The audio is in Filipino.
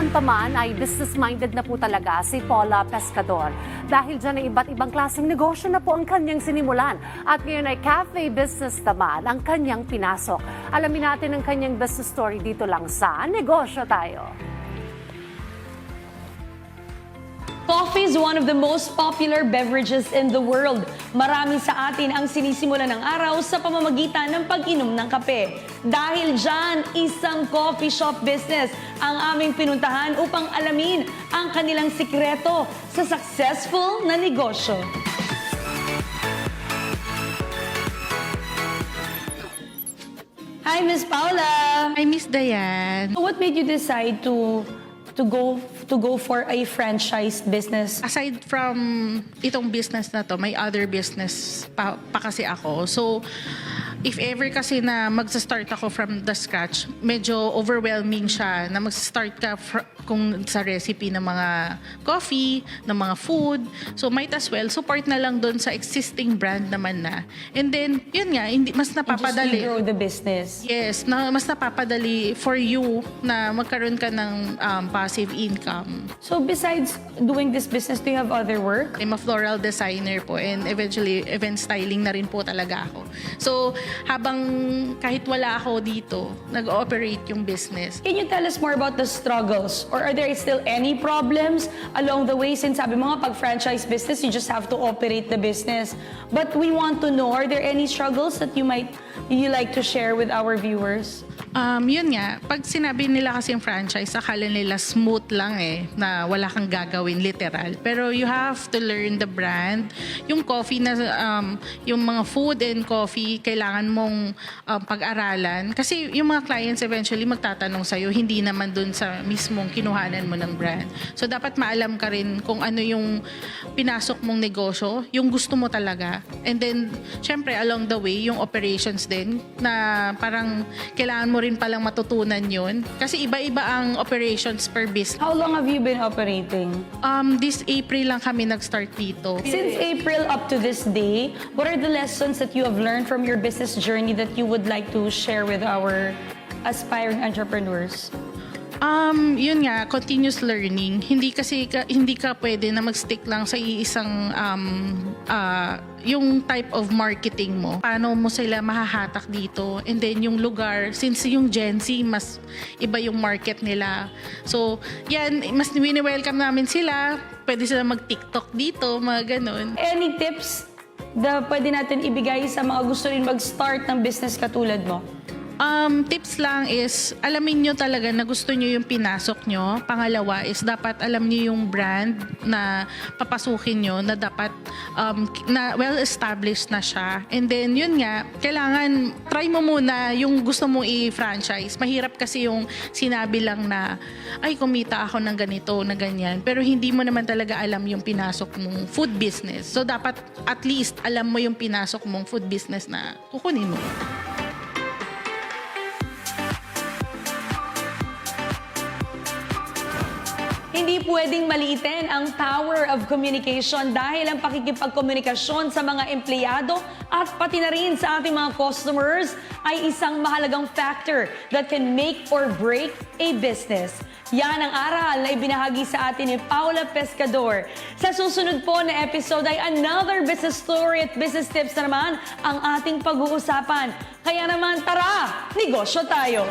noon pa man ay business-minded na po talaga si Paula Pescador. Dahil dyan ay iba't ibang klaseng negosyo na po ang kanyang sinimulan. At ngayon ay cafe business naman ang kanyang pinasok. Alamin natin ang kanyang business story dito lang sa Negosyo Tayo. Coffee is one of the most popular beverages in the world. Marami sa atin ang sinisimula ng araw sa pamamagitan ng pag-inom ng kape. Dahil dyan, isang coffee shop business ang aming pinuntahan upang alamin ang kanilang sikreto sa successful na negosyo. Hi, Miss Paula! Hi, Miss Diane. What made you decide to go for a franchise business? Aside from itong business na to, may other business pa kasi ako. So, if ever kasi na magsa-start ako from the scratch, medyo overwhelming siya na magsa-start ka kung sa recipe ng mga coffee, ng mga food. So, might as well, support na lang doon sa existing brand naman na. And then, yun nga, mas napapadali. Just to grow the business. Yes, mas napapadali for you na magkaroon ka ng passive income. So besides doing this business, do you have other work? I'm a floral designer po and eventually event styling na rin po talaga ako. So habang kahit wala ako dito, nag-ooperate yung business. Can you tell us more about the struggles? Or are there still any problems along the way? Since sabi mo nga, pag franchise business, you just have to operate the business. But we want to know, are there any struggles that you like to share with our viewers? Yun nga, pag sinabi nila kasi yung franchise, akala nila smooth lang na wala kang gagawin, literal. Pero you have to learn the brand. Yung coffee na, yung mga food and coffee, kailangan mong pag-aralan. Kasi yung mga clients eventually magtatanong sa'yo, hindi naman dun sa mismong kinuhanan mo ng brand. So dapat maalam ka rin kung ano yung pinasok mong negosyo, yung gusto mo talaga. And then, syempre, along the way, yung operations din, na parang kailangan mo rin palang matutunan yun. Kasi iba-iba ang operations per business. How long have you been operating? This April lang kami nag-start dito. Since April up to this day, what are the lessons that you have learned from your business journey that you would like to share with our aspiring entrepreneurs? Yun nga, continuous learning. Hindi ka pwede na mag-stick lang sa iisang yung type of marketing mo. Paano mo sila mahahatak dito? And then yung lugar, since yung Gen Z, mas iba yung market nila. So, yan, mas wini-welcome namin sila. Pwede sila mag-TikTok dito, mga ganun. Any tips na pwede natin ibigay sa mga gusto rin mag-start ng business katulad mo? Tips lang is, alamin nyo talaga na gusto nyo yung pinasok nyo. Pangalawa is, dapat alam nyo yung brand na papasukin nyo na dapat na well-established na siya. And then, yun nga, kailangan try mo muna yung gusto mong i-franchise. Mahirap kasi yung sinabi lang na, ay, kumita ako ng ganito, na ganyan. Pero hindi mo naman talaga alam yung pinasok mong food business. So, dapat at least alam mo yung pinasok mong food business na kukunin mo. Hindi pwedeng maliitin ang power of communication dahil ang pakikipagkomunikasyon sa mga empleyado at pati na rin sa ating mga customers ay isang mahalagang factor that can make or break a business. Yan ang aral na ibinahagi sa atin ni Paula Pescador. Sa susunod po na episode ay another business story at business tips na naman ang ating pag-uusapan. Kaya naman, tara, negosyo tayo!